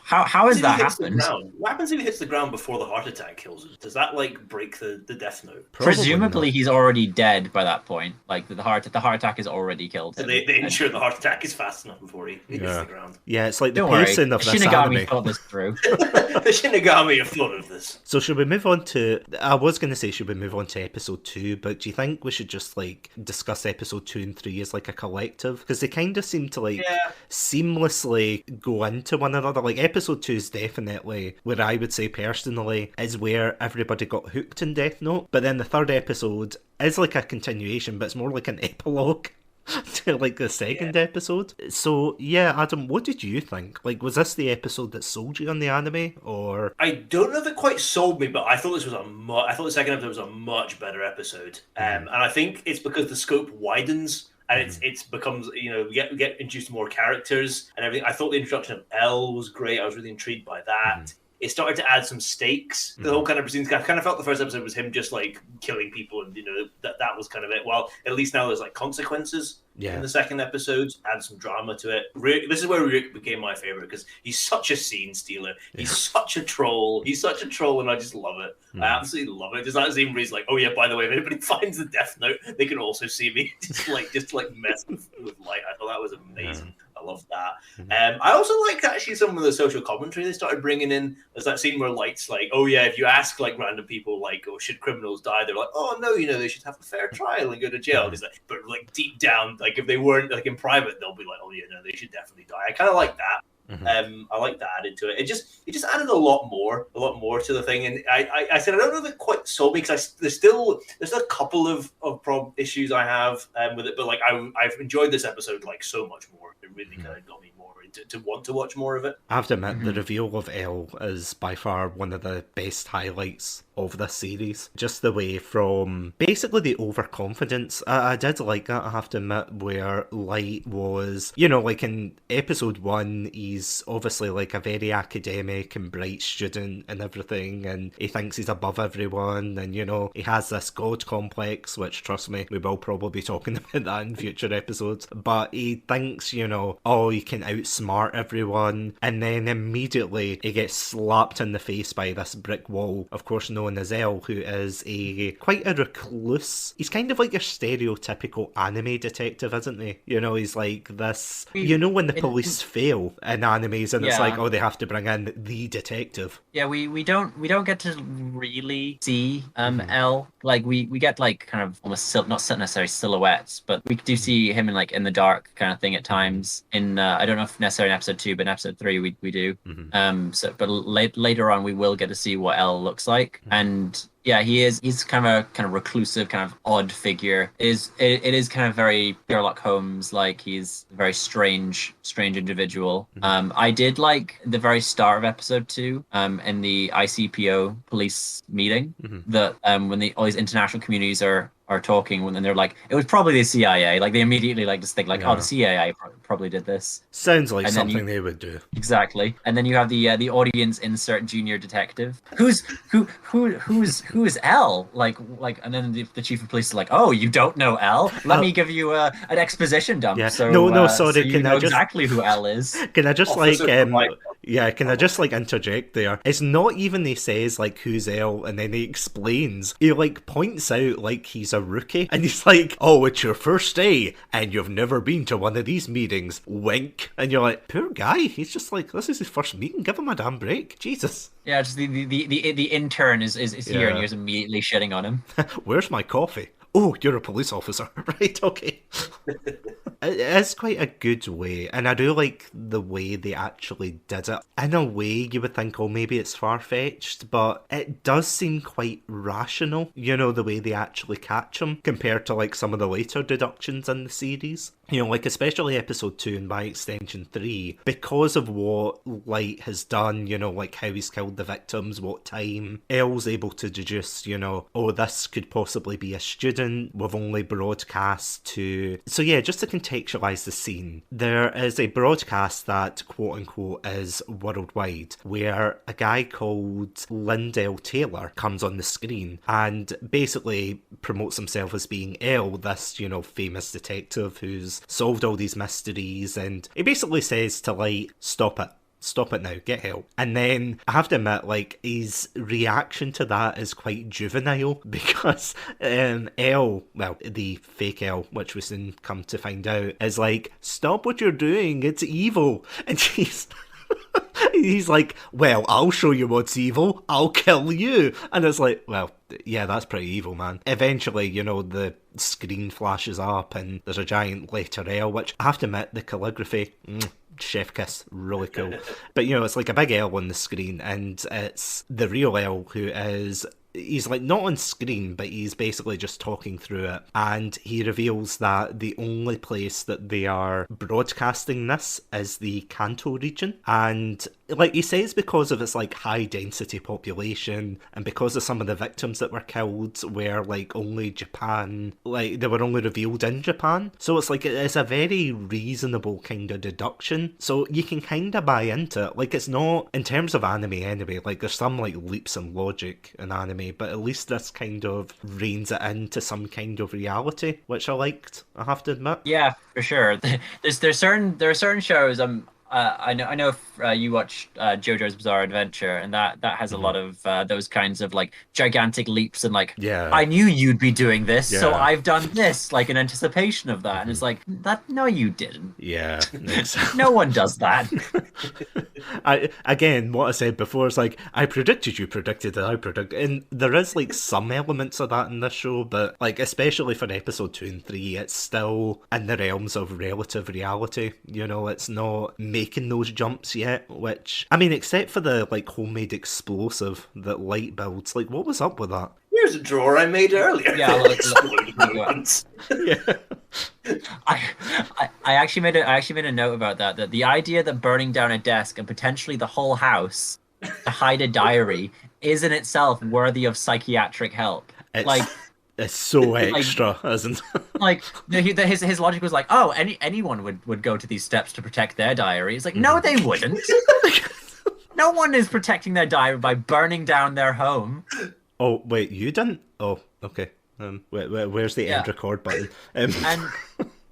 how has that happened? What happens if he hits the ground before the heart attack kills him? Does that like break the Death Note? Presumably he's already dead by that point. Like the heart attack has already killed So him. they ensure the heart attack is fast enough before he hits Yeah. the ground. Yeah, it's like the Don't worry, pacing of this Shinigami anime. thought this through. The Shinigami have thought of this. So should we move on to... I was going to say should we move on to episode 2, but do you think we should just like discuss episode 2 and 3 as like a collective? Because they kind of seem to like seamlessly go into one another. Like episode 2 is definitely where I would say personally is where everybody got hooked in Death Note, but then the third episode is like a continuation, but it's more like an epilogue to like the second episode. So yeah, Adam, what did you think? Like, was this the episode that sold you on the anime, or? I don't know if it quite sold me, but I thought this was I thought the second episode was a much better episode, and I think it's because the scope widens. And it's becomes, you know, we get introduced to more characters and everything. I thought the introduction of Elle was great. I was really intrigued by that. It started to add some stakes. The whole kind of proceedings. I kind of felt the first episode was him just like killing people, and you know that was kind of it. Well, at least now there's like consequences in the second episode. Add some drama to it. This is where Rick became my favorite because he's such a scene stealer. He's such a troll. He's such a troll, and I just love it. I absolutely love it. There's that scene where he's like, "Oh yeah, by the way, if anybody finds the Death Note, they can also see me." just to mess with light. I thought that was amazing. I love that. I also liked actually some of the social commentary they started bringing in. There's that scene where Light's like, oh yeah, if you ask like random people like, oh, should criminals die? They're like, oh no, you know, they should have a fair trial and go to jail. And he's like, but like deep down, like if they weren't like in private, they'll be like, oh yeah, no, they should definitely die. I kind of like that. I like that added to it. It just added a lot more to the thing. And I said I don't know if it quite sold me because there's still a couple of issues I have with it, but like I've enjoyed this episode like so much more. It really kind of got me more to want to watch more of it. I have to admit, the reveal of Elle is by far one of the best highlights of this series. Just the way from basically the overconfidence. I did like that, I have to admit, where Light was, you know, like in episode 1, he's obviously like a very academic and bright student and everything, and he thinks he's above everyone, and you know, he has this god complex, which trust me, we will probably be talking about that in future episodes, but he thinks, you know, oh, he can outsmart everyone, and then immediately he gets slapped in the face by this brick wall, of course known as Elle, who is quite a recluse. He's kind of like your stereotypical anime detective, isn't he? You know, he's like this, you know, when the police fail in animes and it's like, oh, they have to bring in the detective. Yeah, we don't get to really see Elle. Like we get like kind of almost not necessarily silhouettes, but we do see him in the dark kind of thing at times. In I don't know if necessarily in episode 2, but in episode 3 we do. But later on we will get to see what Elle looks like, and yeah, he's kind of a reclusive, kind of odd figure. It is kind of very Sherlock Holmes, like he's a very strange individual. I did like the very start of episode 2, in the ICPO police meeting, that when all these international communities are talking, when they're like, it was probably the CIA. Like they immediately like just think like, oh, the CIA probably did this. Sounds like something they would do. Exactly. And then you have the audience insert junior detective. Who is Elle? Like, and then the chief of police is like, oh, you don't know Elle? Let me give you an exposition dump. Yeah. So No, sorry. so you know exactly who Elle is. Can I just Officer I just interject there? It's not even he says like who's Elle and then he explains. He like points out like he's a rookie and he's like, oh, it's your first day and you've never been to one of these meetings. Wink. And you're like, poor guy. He's just like, this is his first meeting. Give him a damn break. Jesus. Yeah, just the intern is here and you're immediately shitting on him. Where's my coffee? Oh, you're a police officer. Right, okay. It is quite a good way, and I do like the way they actually did it. In a way, you would think, oh, maybe it's far-fetched, but it does seem quite rational, you know, the way they actually catch him, compared to, like, some of the later deductions in the series. You know, like, especially episode 2 and by extension 3, because of what Light has done, you know, like how he's killed the victims, what time, Elle's able to deduce, you know, oh, this could possibly be a student, we've only broadcast to... So yeah, just to contextualise the scene, there is a broadcast that, quote-unquote, is worldwide, where a guy called Lindell Taylor comes on the screen and basically promotes himself as being Elle, this, you know, famous detective who's solved all these mysteries, and he basically says to Light, stop it. stop it now, get help. And then I have to admit, like, his reaction to that is quite juvenile because Elle, well, the fake Elle, which we soon come to find out, is like, stop what you're doing, it's evil. And he's like, well, I'll show you what's evil, I'll kill you. And it's like, well, yeah, that's pretty evil, man. Eventually, you know, the screen flashes up and there's a giant letter L, which I have to admit, the calligraphy, chef kiss, really cool. But, you know, it's like a big L on the screen, and it's the real L who is... He's like not on screen, but he's basically just talking through it, and he reveals that the only place that they are broadcasting this is the Kanto region, and like he says, because of its like high density population and because of some of the victims that were killed were like only Japan, like they were only revealed in Japan, so it's like it's a very reasonable kind of deduction, so you can kind of buy into it. Like, it's not, in terms of anime anyway, like there's some like leaps in logic in anime, but at least this kind of reins it into some kind of reality, which I liked, I have to admit. Yeah, for sure. There are certain shows. I know if you watch JoJo's Bizarre Adventure, and that has a lot of those kinds of like gigantic leaps and like, I knew you'd be doing this, so I've done this, like in anticipation of that. And it's like, that, no, you didn't. Yeah, exactly. No one does that. Again, what I said before is like, I predicted, you predicted, and I predicted, and there is like some elements of that in this show, but like especially for episode 2 and 3, it's still in the realms of relative reality. You know, it's not making those jumps yet, which, I mean, except for the like homemade explosive that Light builds, like what was up with that? Here's a drawer I made earlier. Yeah, I actually made a note about that the idea that burning down a desk and potentially the whole house to hide a diary is in itself worthy of psychiatric help. It's so extra, isn't it? Like his logic was like, oh, anyone would go to these steps to protect their diary. It's like, no, they wouldn't. No one is protecting their diary by burning down their home. Oh wait, you didn't? Oh, okay. Where's the end record button?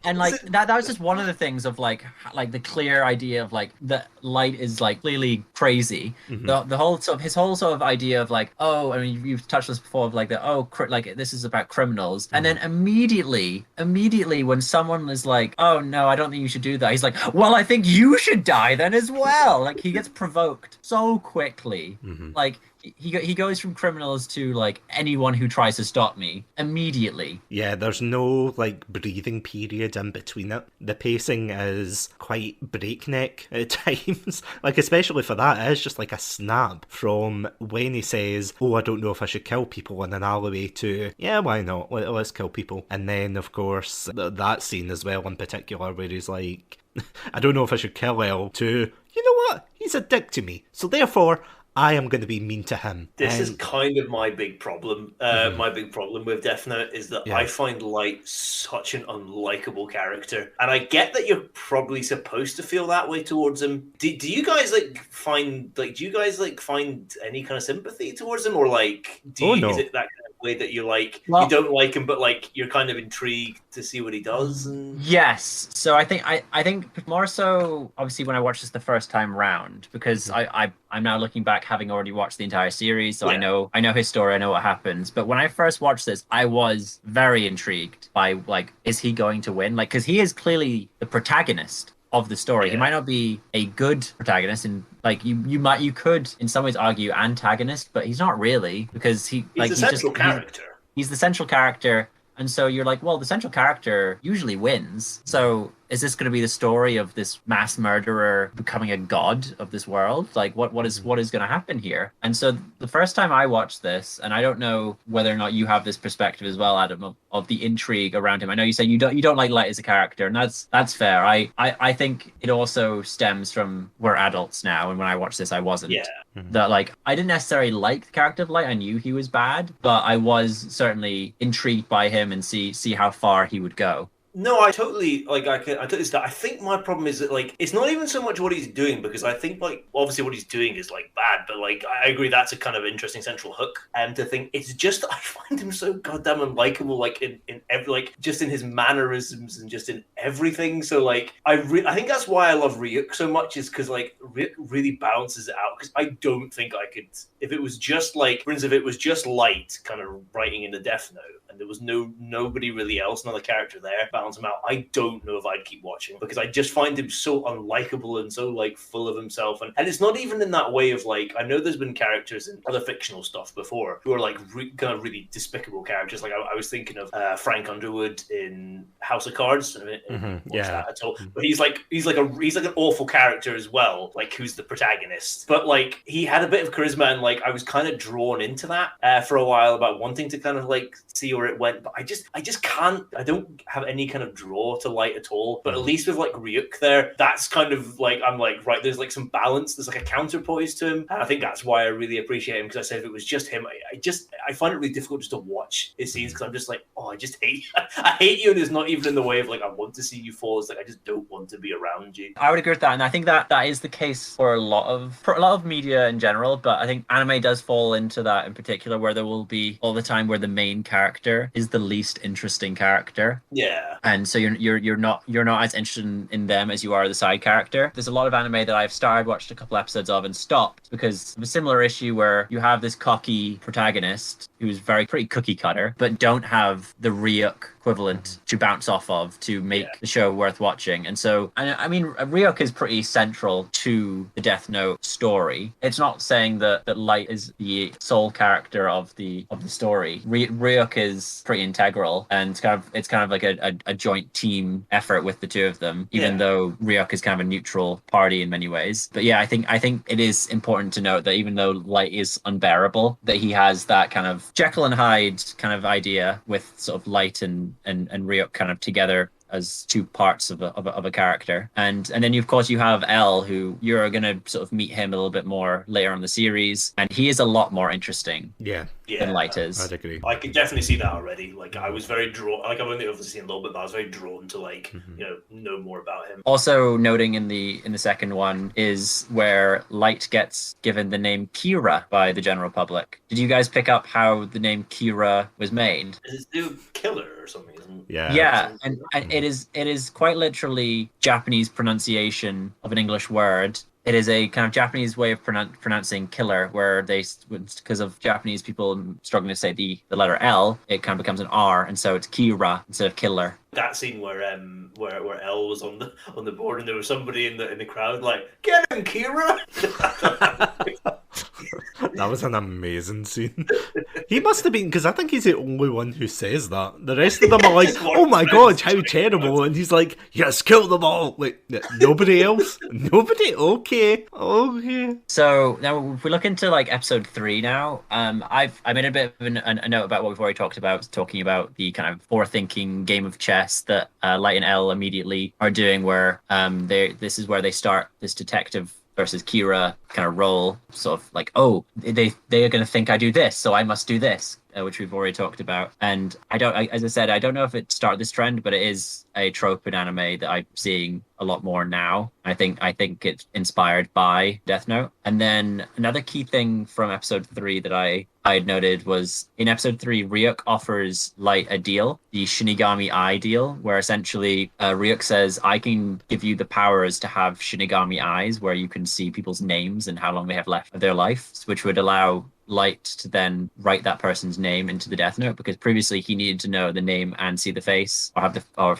And like that was just one of the things of like the clear idea of like the Light is like clearly crazy. The whole sort of his whole sort of idea of like, oh, I mean, you've touched this before of like like this is about criminals, and then immediately when someone is like, oh no, I don't think you should do that, he's like, well, I think you should die then as well. Like, he gets provoked so quickly. Like he goes from criminals to like anyone who tries to stop me immediately. Yeah, there's no like breathing period in between it. The pacing is quite breakneck at times. Like, especially for that, it is just like a snap from when he says, oh, I don't know if I should kill people in an alleyway, to, yeah, why not? Let's kill people. And then, of course, that scene as well in particular where he's like, I don't know if I should kill Elle, to, you know what? He's a dick to me. So therefore, I am going to be mean to him. This is kind of my big problem. My big problem with Death Note is that I find Light such an unlikable character, and I get that you're probably supposed to feel that way towards him. Do you guys find any kind of sympathy towards him, or like is it that kind of way that you like, you don't like him, but like you're kind of intrigued to see what he does? Yes. So I think more so obviously when I watched this the first time round, because I'm now looking back having already watched the entire series, so I know his story, I know what happens. But when I first watched this, I was very intrigued by like, is he going to win? Like, because he is clearly the protagonist of the story. He might not be a good protagonist, and like you could in some ways argue antagonist, but he's not really, because he's the central character. He's the central character. And so you're like, well, the central character usually wins. So is this going to be the story of this mass murderer becoming a god of this world? Like, what is going to happen here? And so the first time I watched this, and I don't know whether or not you have this perspective as well, Adam, of the intrigue around him. I know you say you don't like Light as a character, and that's fair. I think it also stems from we're adults now, and when I watched this, I wasn't. Yeah. That like I didn't necessarily like the character of Light. I knew he was bad, but I was certainly intrigued by him and see how far he would go. No, I totally I totally start. I think my problem is that like it's not even so much what he's doing, because I think like obviously what he's doing is like bad, but like I agree that's a kind of interesting central hook. And to think it's just I find him so goddamn unlikable, like in every like just in his mannerisms and just in everything. So like I think that's why I love Ryuk so much, is because like Ryuk really balances it out. Because I don't think I could, if it was just like, for instance, if it was just Light kind of writing in the Death Note and there was nobody really else, another character there balance him out, I don't know if I'd keep watching, because I just find him so unlikable and so like full of himself. And it's not even in that way of like, I know there's been characters in other fictional stuff before who are like kind of really despicable characters. Like I was thinking of Frank Underwood in House of Cards. I mean, that at all. But he's like an awful character as well, like who's the protagonist. But like he had a bit of charisma, and like I was kind of drawn into that for a while, about wanting to kind of like see where it went. But I just can't. I don't have any kind of draw to Light at all. But at least with like Ryuk there, that's kind of like, I'm like, right, there's like some balance, there's like a counterpoise to him, and I think that's why I really appreciate him. Because I said if it was just him, I find it really difficult just to watch his scenes, because I'm just like, oh, I just hate I hate you, and it's not even in the way of like I want to see you fall. It's like I just don't want to be around you. I would agree with that, and I think that is the case for a lot of media in general. But I think anime does fall into that in particular, where there will be all the time where the main character is the least interesting character. Yeah. And so you're not as interested in them as you are the side character. There's a lot of anime that I've started, watched a couple episodes of, and stopped because of a similar issue where you have this cocky protagonist who's pretty cookie cutter, but don't have the Ryuk equivalent to bounce off of to make the show worth watching. And so, I mean, Ryuk is pretty central to the Death Note story. It's not saying that Light is the sole character of the story. Ryuk is pretty integral, and it's kind of like a joint team effort with the two of them, even though Ryuk is kind of a neutral party in many ways. But yeah, I think it is important to note that even though Light is unbearable, that he has that kind of Jekyll and Hyde kind of idea with sort of Light and Ryuk kind of together as two parts of a character. And then of course you have L, who you're going to sort of meet him a little bit more later on in the series, and he is a lot more interesting than Light is. I'd agree. I could definitely see that already. Like I was very drawn, like I've only obviously seen a little bit, but I was very drawn to like know more about him. Also noting in the second one is where Light gets given the name Kira by the general public. Did you guys pick up how the name Kira was made? Is it do killer or something? Isn't it? Yeah, and it is quite literally Japanese pronunciation of an English word. It is a kind of Japanese way of pronouncing killer, where because of Japanese people struggling to say the letter L, it kind of becomes an R, and so it's Kira instead of killer. That scene where L was on the board and there was somebody in the crowd like, get him, Kira. That was an amazing scene. He must have been, because I think he's the only one who says that. The rest of them are like, oh my god, how terrible. And he's like, yes, kill them all. Like, nobody else? Nobody? Okay. So now if we look into like episode 3 now, I made a bit of a note about what we've already talked about, talking about the kind of forethinking game of chess that Light and L immediately are doing, where this is where they start this detective versus Kira kind of role, sort of like, oh, they are going to think I do this, so I must do this, which we've already talked about. And as I said, I don't know if it started this trend, but it is a trope in anime that I'm seeing a lot more now. I think it's inspired by Death Note. And then another key thing from episode 3 that I had noted was in episode 3, Ryuk offers Light a deal, the Shinigami Eye deal, where essentially Ryuk says, I can give you the powers to have Shinigami eyes, where you can see people's names and how long they have left of their life, which would allow Light to then write that person's name into the Death Note, because previously he needed to know the name and see the face, or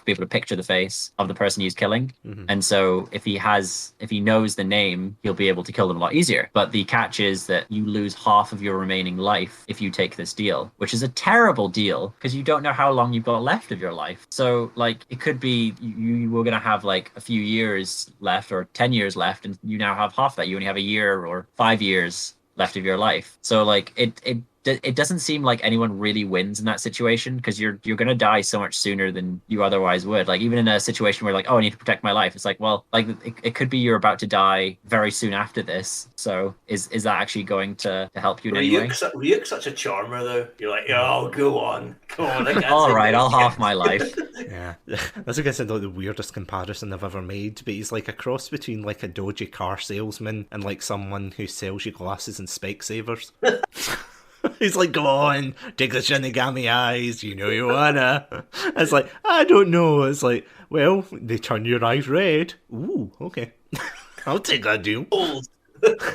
be able to picture the face of the person he's killing. And so if he knows the name, he'll be able to kill them a lot easier. But the catch is that you lose half of your remaining life if you take this deal, which is a terrible deal because you don't know how long you've got left of your life. So like it could be you were going to have like a few years left or 10 years left, and you now have half that. You only have a year or 5 years left of your life. So like it doesn't seem like anyone really wins in that situation, because you're gonna die so much sooner than you otherwise would. Like even in a situation where like, oh, I need to protect my life, it's like, well, like it could be you're about to die very soon after this. So is that actually going to help you in any way? Ryuk's such a charmer though. You're like, oh, go on, Come on, I can't All say right, no I'll yet. half my life. Yeah, that's I guess like the weirdest comparison I've ever made, but he's like a cross between like a dodgy car salesman and like someone who sells you glasses and Specsavers. He's like, go on, take the Shinigami eyes, you know you wanna. It's like, I don't know. It's like, well, they turn your eyes red. Ooh, okay. I'll take that deal.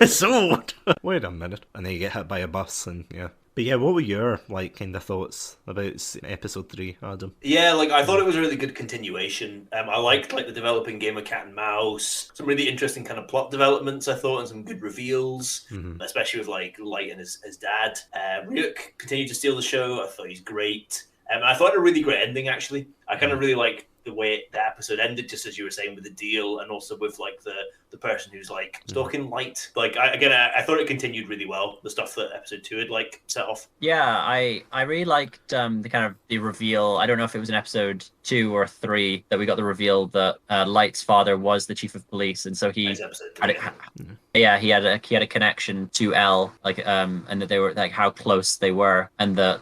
Sold. Wait a minute. And then you get hit by a bus and yeah. But yeah, what were your like kind of thoughts about episode 3, Adam? Yeah, like I thought it was a really good continuation. I liked like the developing game of cat and mouse. Some really interesting kind of plot developments, I thought, and some good reveals, especially with like Light and his dad. Ryuk continued to steal the show. I thought he's great. I thought it a really great ending, actually. I kind of really like the way the episode ended, just as you were saying, with the deal, and also with like the person who's like stalking Light. Like I thought it continued really well. The stuff that episode 2 had like set off. Yeah, I really liked the kind of the reveal. I don't know if it was in episode 2 or 3 that we got the reveal that Light's father was the chief of police, and so he Nice episode 3. he had a connection to L, like and that they were like how close they were, and that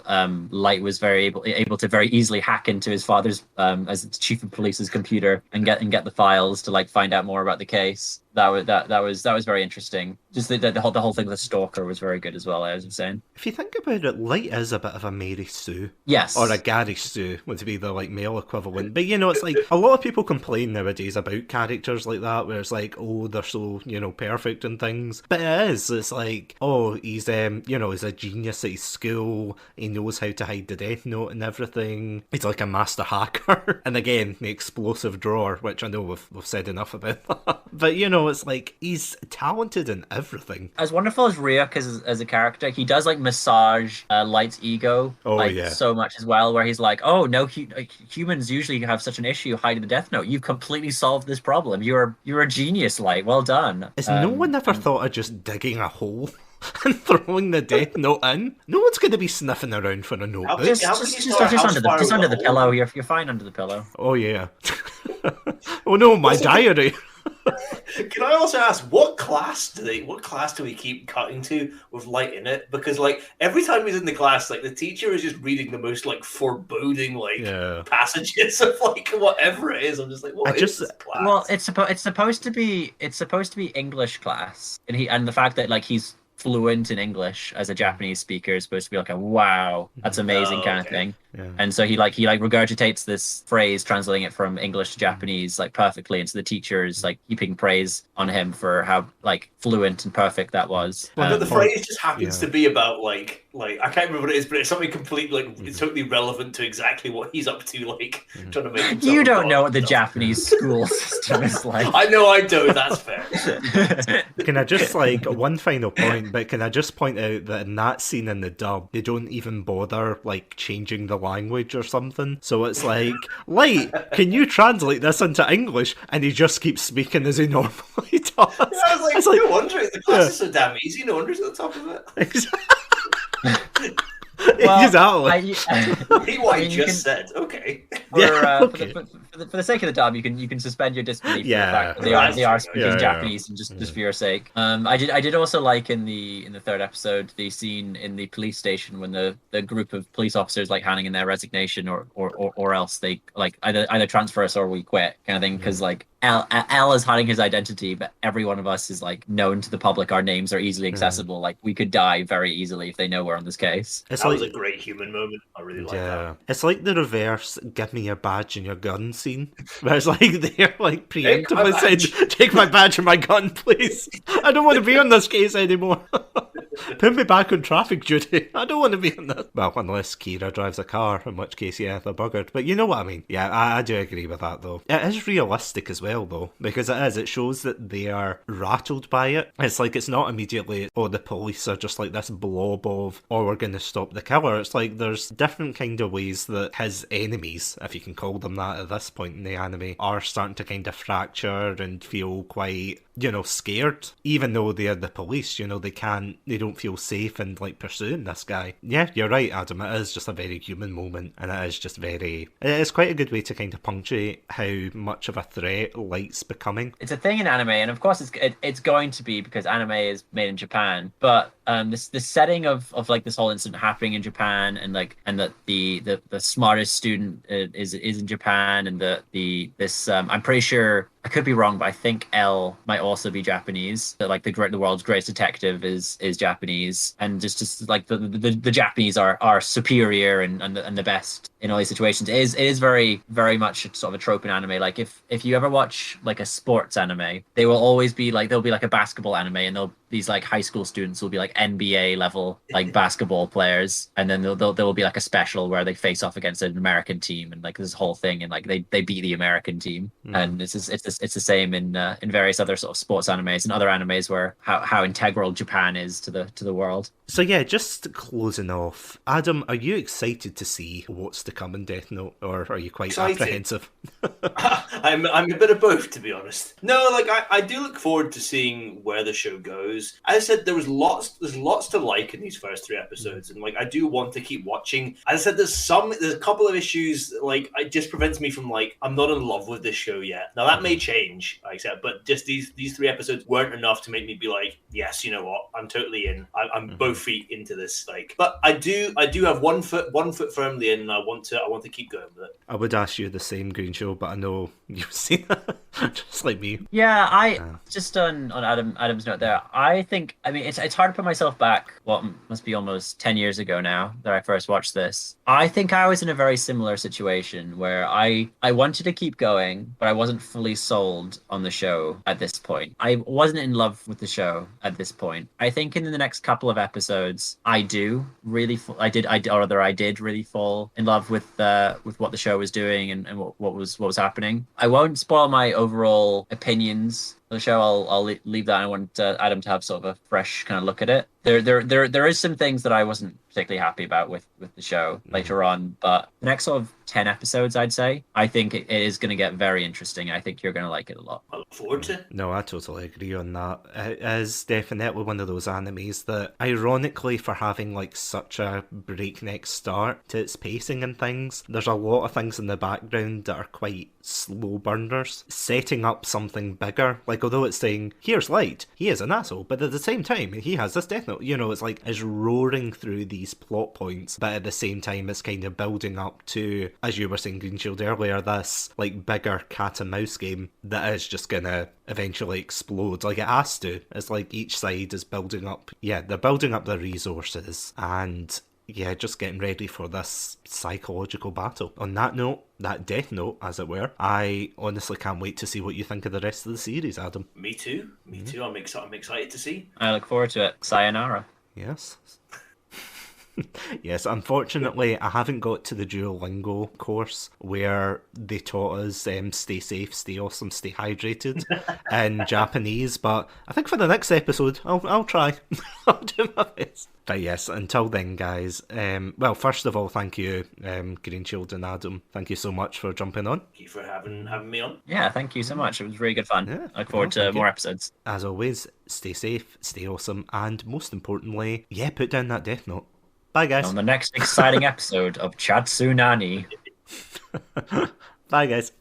Light was very able to very easily hack into his father's as chief of police's computer and get the files to like find out more about the case. That was very interesting. Just the whole thing with the stalker was very good as well, as I was saying. If you think about it, Light is a bit of a Mary Sue. Yes. Or a Gary Sue, would be the like male equivalent. But you know, it's like a lot of people complain nowadays about characters like that, where it's like, oh, they're so, you know, perfect and things. But it is. It's like, oh, he's he's a genius at his school. He knows how to hide the Death Note and everything. He's like a master hacker. And again, the explosive drawer, which I know we've said enough about that. But you know, it's like he's talented in everything. As wonderful as Ryuk as a character, he does like massage Light's ego so much as well, where he's like, oh no, humans usually have such an issue hiding the Death Note. You've completely solved this problem. You're a genius, Light. Well done. Is no one ever thought of just digging a hole and throwing the Death Note in? No one's going to be sniffing around for a notebook. Just under the pillow. You're fine under the pillow. Oh yeah. Oh no, my diary. Can I also ask what class do we keep cutting to with Light in it? Because like every time he's in the class, like the teacher is just reading the most like foreboding passages of like whatever it is. I'm just like, what is this class? Well, it's supposed to be English class, and the fact that like he's fluent in English as a Japanese speaker is supposed to be like a wow, that's amazing kind of thing. Yeah. And so he regurgitates this phrase, translating it from English to Japanese like perfectly, and so the teacher is like heaping praise on him for how like fluent and perfect that was. But the phrase just happens to be about like I can't remember what it is, but it's something completely like it's totally relevant to exactly what he's up to, like trying to make himself. You don't know what the Japanese school system is like. I know I don't. That's fair. Can I just like one final point? But can I just point out that in that scene in the dub, they don't even bother like changing the language or something. So it's like, Light, can you translate this into English? And he just keeps speaking as he normally does. Yeah, I was like, no wonder the class is so damn easy. No wonder he's at the top of it. Exactly. Well, exactly. What I just said. Okay. For the sake of the dub, you can suspend your disbelief for the fact that they are speaking Japanese, and just for your sake. I did also like in the third episode the scene in the police station when the group of police officers like handing in their resignation or else they like either transfer us or we quit kind of thing, because like L is hiding his identity, but every one of us is like known to the public. Our names are easily accessible. Like we could die very easily if they know we're on this case. That was a great human moment. I really like that. It's like the reverse "give me your badge and your gun" scene, where it's like they're like preemptively saying, "Take my badge and my gun, please. I don't want to be on this case anymore. Put me back on traffic duty. I don't want to be on this." Well, unless Kira drives a car, in which case, yeah, they're buggered. But you know what I mean. Yeah, I do agree with that, though. It is realistic as well, though, because it shows that they are rattled by it. It's like, it's not immediately, oh, the police are just like this blob of, oh, we're going to stop the killer. It's like, there's different kind of ways that his enemies, if you can call them that at this point in the anime, are starting to kind of fracture and feel quite, scared. Even though they're the police, they don't feel safe in like pursuing this guy. Yeah, you're right, Adam. It is just a very human moment, and it is just it's quite a good way to kind of punctuate how much of a threat Light's becoming. It's a thing in anime, and of course it's going to be because anime is made in Japan, but this setting of like this whole incident happening in Japan, and that the smartest student is in Japan, and this I'm pretty sure, I could be wrong, but I think L might also be Japanese. That like the world's greatest detective is Japanese, and just like the Japanese are superior and the best in all these situations. It is very very much sort of a trope in anime. Like if you ever watch like a sports anime, they will always be like, there'll be like a basketball anime, and these like high school students will be like NBA level like basketball players, and then there will be like a special where they face off against an American team, and like this whole thing, and like they beat the American team. And it's the same in various other sort of sports animes and other animes where how integral Japan is to the world. So yeah, just closing off, Adam, are you excited to see what's to come in Death Note, or are you quite apprehensive? I'm a bit of both, to be honest. No, like I do look forward to seeing where the show goes. As I said, there's lots to like in these first 3 episodes, and like I do want to keep watching. As I said, there's a couple of issues like it just prevents me from like, I'm not in love with this show yet. Now that may change, I accept, but just these 3 episodes weren't enough to make me be like, yes, you know what, I'm totally in. I'm both feet into this. Like, but I do have one foot firmly in, and I want to keep going with it. I would ask you the same, Greenshield, but I know you've seen it just like me. Yeah, just on Adam's note there, I think, I mean, it's hard to put myself back what must be almost 10 years ago now that I first watched this. I think I was in a very similar situation where I wanted to keep going, but I wasn't fully sold on the show at this point. I wasn't in love with the show at this point. I think in the next couple of episodes, I did really fall in love with what the show was doing and what was happening. I won't spoil my overall opinions of the show. I'll leave that. I want Adam to have sort of a fresh kind of look at it. There is some things that I wasn't particularly happy about with the show later on, but the next sort of 10 episodes, I'd say, I think it is going to get very interesting. I think you're going to like it a lot. I look forward to it. No, I totally agree on that. It is definitely one of those animes that, ironically, for having like such a breakneck start to its pacing and things, there's a lot of things in the background that are quite slow burners, setting up something bigger. Like, although it's saying, here's Light, he is an asshole, but at the same time, he has this Death Note. You know, it's like, it's roaring through these plot points, but at the same time, it's kind of building up to, as you were saying, Greenshield, earlier, this like bigger cat and mouse game that is just gonna eventually explode. Like, it has to. It's like each side is building up. Yeah, they're building up their resources, and yeah, just getting ready for this psychological battle. On that note, that Death Note, as it were, I honestly can't wait to see what you think of the rest of the series, Adam. Me too. I'm excited to see. I look forward to it. Sayonara. Yes. Yes, unfortunately, I haven't got to the Duolingo course where they taught us stay safe, stay awesome, stay hydrated in Japanese, but I think for the next episode, I'll try. I'll do my best. But yes, until then, guys, well, first of all, thank you, Greenshield and Adam. Thank you so much for jumping on. Thank you for having me on. Yeah, thank you so much. It was really good fun. Yeah, I look forward to more episodes. As always, stay safe, stay awesome, and most importantly, yeah, put down that Death Note. Bye, guys. On the next exciting episode of Chatsu-nani. Bye, guys.